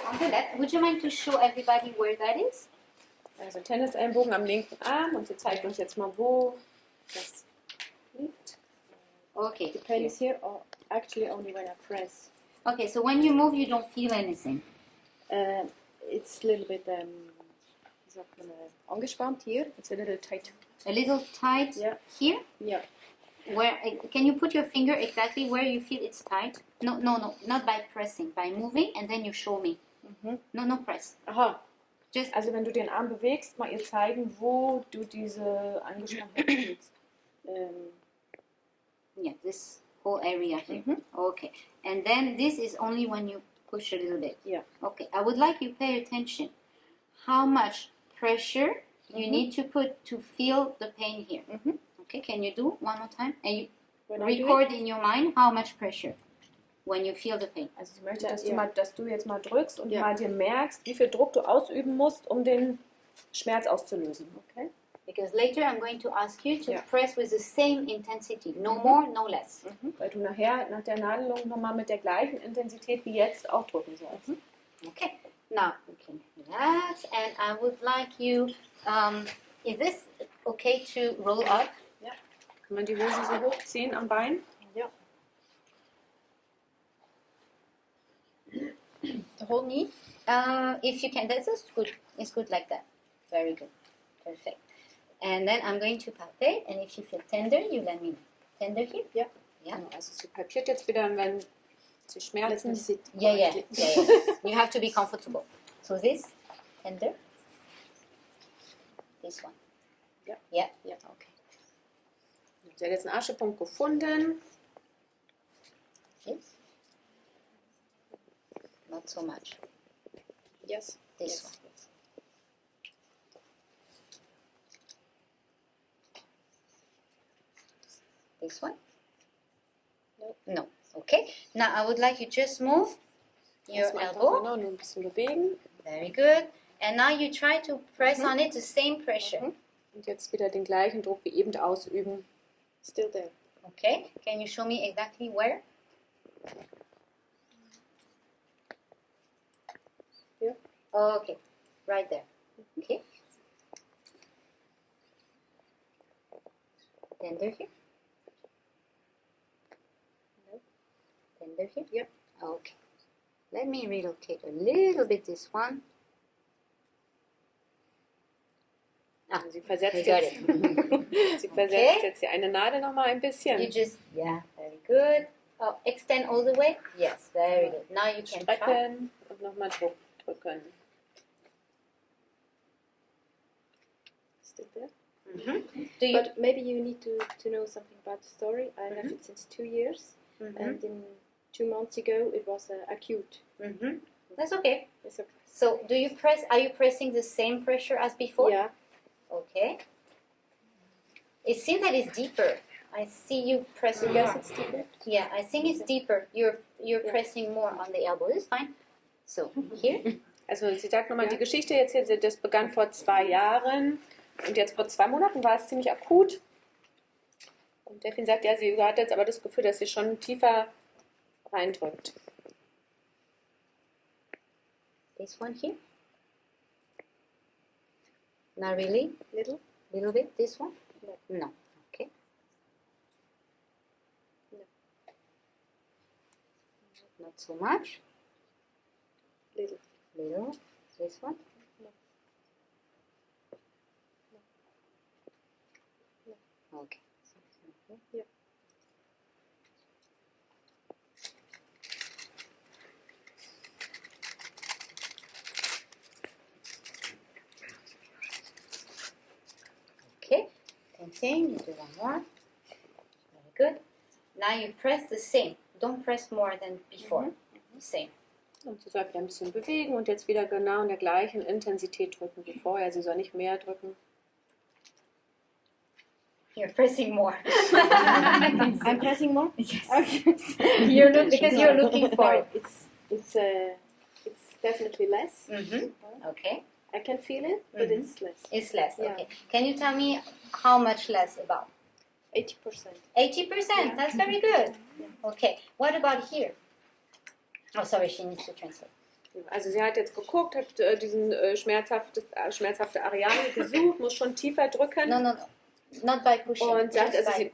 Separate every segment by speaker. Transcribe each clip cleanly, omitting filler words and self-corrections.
Speaker 1: on the left. Would you mind to show everybody where that is?
Speaker 2: Also Tennisellenbogen am linken Arm und sie zeigt uns jetzt mal, wo das liegt.
Speaker 1: Okay.
Speaker 3: The pain is here, or actually only when I press.
Speaker 1: Okay, so when you move, you don't feel anything.
Speaker 3: It's a little bit, wie sagt man, angespannt here.
Speaker 2: It's a little tight.
Speaker 1: A little tight
Speaker 3: Yeah.
Speaker 1: here.
Speaker 3: Yeah.
Speaker 1: Where can you put your finger exactly where you feel it's tight? No, not by pressing, by moving, and then you show me. No press.
Speaker 2: Aha.
Speaker 1: Just
Speaker 2: Also wenn du den Arm bewegst, mal ihr zeigen, wo du diese Angespanntheit fühlst.
Speaker 1: yeah, this whole area here. Okay, and then this is only when you push a little bit.
Speaker 3: Yeah.
Speaker 1: Okay, I would like you to pay attention. How much pressure you need to put to feel the pain here. Okay, can you do one more time? And you record in your mind how much pressure when you feel the pain.
Speaker 2: Also ich möchte, dass du jetzt mal drückst und mal dir merkst, wie viel Druck du ausüben musst, um den Schmerz auszulösen. Okay?
Speaker 1: Because later I'm going to ask you to press with the same intensity. No more, no less.
Speaker 2: Weil du nachher nach der Nadelung nochmal mit der gleichen Intensität wie jetzt auch drücken sollst.
Speaker 1: Okay, now we can relax, and I would like you, is this okay to roll up?
Speaker 2: Ja. Kann man die Hose so hochziehen am Bein?
Speaker 3: Ja.
Speaker 1: The whole knee? If you can, that's good. It's good like that. Very good. Perfect. And then I'm going to palpate, and if you feel tender, you let me know. Tender here?
Speaker 3: Ja.
Speaker 1: Yeah.
Speaker 2: Genau, also sie palpiert jetzt wieder, wenn sie Schmerzen.
Speaker 1: Yeah. You have to be comfortable. So this, tender. This one.
Speaker 2: Ja.
Speaker 1: Yeah.
Speaker 2: Ja, okay. Sie hat jetzt einen Aschepunkt gefunden.
Speaker 1: This. Not so much.
Speaker 3: Yes.
Speaker 1: This one. This one? No. Okay. Now I would like you just move your
Speaker 2: Erstmal einfach
Speaker 1: elbow.
Speaker 2: genau, nur ein bisschen bewegen.
Speaker 1: Very good. And now you try to press on it the same pressure.
Speaker 2: Und jetzt wieder den gleichen Druck wie eben ausüben.
Speaker 3: Still there.
Speaker 1: Okay. Can you show me exactly where?
Speaker 3: Here.
Speaker 1: Okay. Right there. Okay. Tender here.
Speaker 3: No.
Speaker 1: Tender here.
Speaker 3: Yep.
Speaker 1: Okay. Let me relocate a little bit this one. Ah,
Speaker 2: Sie versetzt
Speaker 1: I got
Speaker 2: jetzt,
Speaker 1: it.
Speaker 2: sie versetzt jetzt die eine Nadel nochmal ein bisschen.
Speaker 1: You just, yeah, very good. Oh, extend all the way. Yes, very good. Now you can try.
Speaker 2: Strecken und nochmal Druck drücken.
Speaker 3: Still there.
Speaker 1: Do you?
Speaker 3: But maybe you need to know something about the story. I have it since 2 years, and in 2 months ago it was acute.
Speaker 1: That's okay.
Speaker 3: It's okay.
Speaker 1: So, do you press? Are you pressing the same pressure as before?
Speaker 3: Yeah.
Speaker 1: Okay. It seems that it's deeper. I see you pressing
Speaker 3: Yes,
Speaker 1: more.
Speaker 3: it's deeper.
Speaker 1: Yeah, I think it's deeper. You're pressing more on the elbow. It's fine. So here.
Speaker 2: Also sie sagt nochmal die Geschichte jetzt hier, das begann vor 2 Jahren und jetzt vor 2 Monaten war es ziemlich akut. Und Delphine sagt, ja, sie hat jetzt aber das Gefühl, dass sie schon tiefer reindrückt.
Speaker 1: This one here. Not really. Little bit. This one. No. Okay.
Speaker 3: No.
Speaker 1: Not so much.
Speaker 3: Little.
Speaker 1: This one.
Speaker 3: No.
Speaker 1: Okay.
Speaker 3: Yeah.
Speaker 1: Okay. Same thing. You do one more. Very good. Now you press the same. Don't press more than before. Same.
Speaker 2: Und sie soll wieder ein bisschen bewegen und jetzt wieder genau in der gleichen Intensität drücken wie vorher. Sie soll nicht mehr drücken.
Speaker 1: You're pressing more.
Speaker 3: I'm pressing more.
Speaker 1: Yes.
Speaker 3: Okay.
Speaker 1: You're looking for it.
Speaker 3: It's definitely less.
Speaker 1: Okay.
Speaker 3: I can feel it, but it's less.
Speaker 1: It's less.
Speaker 3: Yeah.
Speaker 1: Okay. Can you tell me how much less about?
Speaker 3: 80%.
Speaker 1: 80%. That's very good. Okay. What about here? Oh, sorry. She needs to translate.
Speaker 2: Also sie hat jetzt geguckt, hat diesen schmerzhafte Areal gesucht, muss schon tiefer drücken.
Speaker 1: No, not by pushing.
Speaker 2: Und sagt,
Speaker 1: just
Speaker 2: also
Speaker 1: by-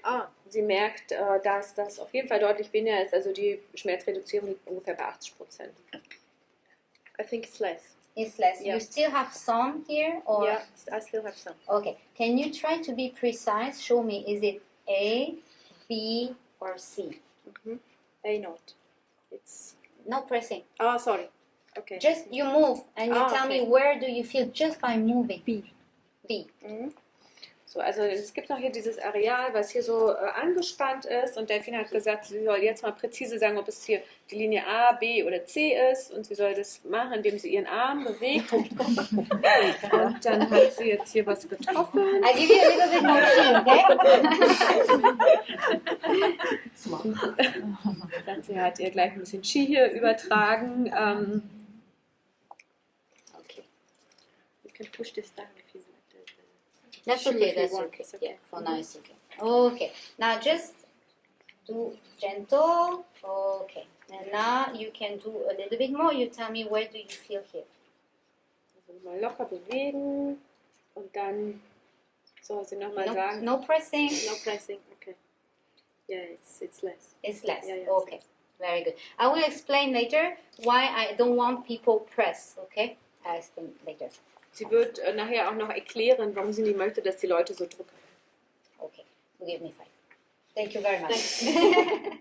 Speaker 2: sie merkt, dass das auf jeden Fall deutlich weniger ist. Also die Schmerzreduzierung liegt ungefähr bei 80%.
Speaker 3: I think it's less.
Speaker 1: It's less.
Speaker 3: Yeah.
Speaker 1: You still have some here, or
Speaker 3: Yeah, I still have some.
Speaker 1: okay? Can you try to be precise? Show me. Is it A, B, or C?
Speaker 3: A not. It's.
Speaker 1: No pressing.
Speaker 3: Oh, sorry. Okay.
Speaker 1: Just you move and you tell me
Speaker 3: okay.
Speaker 1: where do you feel just by moving.
Speaker 3: B.
Speaker 1: B.
Speaker 2: So, also es gibt noch hier dieses Areal, was hier so angespannt ist, und Delphine hat gesagt, sie soll jetzt mal präzise sagen, ob es hier die Linie A, B oder C ist, und sie soll das machen, indem sie ihren Arm bewegt. Und dann hat sie jetzt hier was getroffen.
Speaker 1: I give you a little bit more chi, okay?
Speaker 2: Sagt, sie hat ihr gleich ein bisschen Qi hier übertragen.
Speaker 3: Okay. You can push this down if you want.
Speaker 1: That's
Speaker 3: Sure,
Speaker 1: okay.
Speaker 3: if you
Speaker 1: That's
Speaker 3: want,
Speaker 1: okay.
Speaker 3: it's okay.
Speaker 1: Yeah, for now it's okay. Okay. Now just do gentle. Okay. And now you can do a little bit more. You tell me where do you feel here.
Speaker 2: Also mal locker bewegen und dann soll sie nochmal sagen.
Speaker 1: No pressing.
Speaker 3: No pressing. Okay. Yeah, it's less.
Speaker 1: It's less.
Speaker 3: Yeah,
Speaker 1: Okay. Very good. I will explain later why I don't want people press. Okay. I'll explain later.
Speaker 2: Sie wird nachher auch noch erklären, warum sie nicht möchte, dass die Leute so drücken.
Speaker 1: Okay. Give me 5. Thank you very much.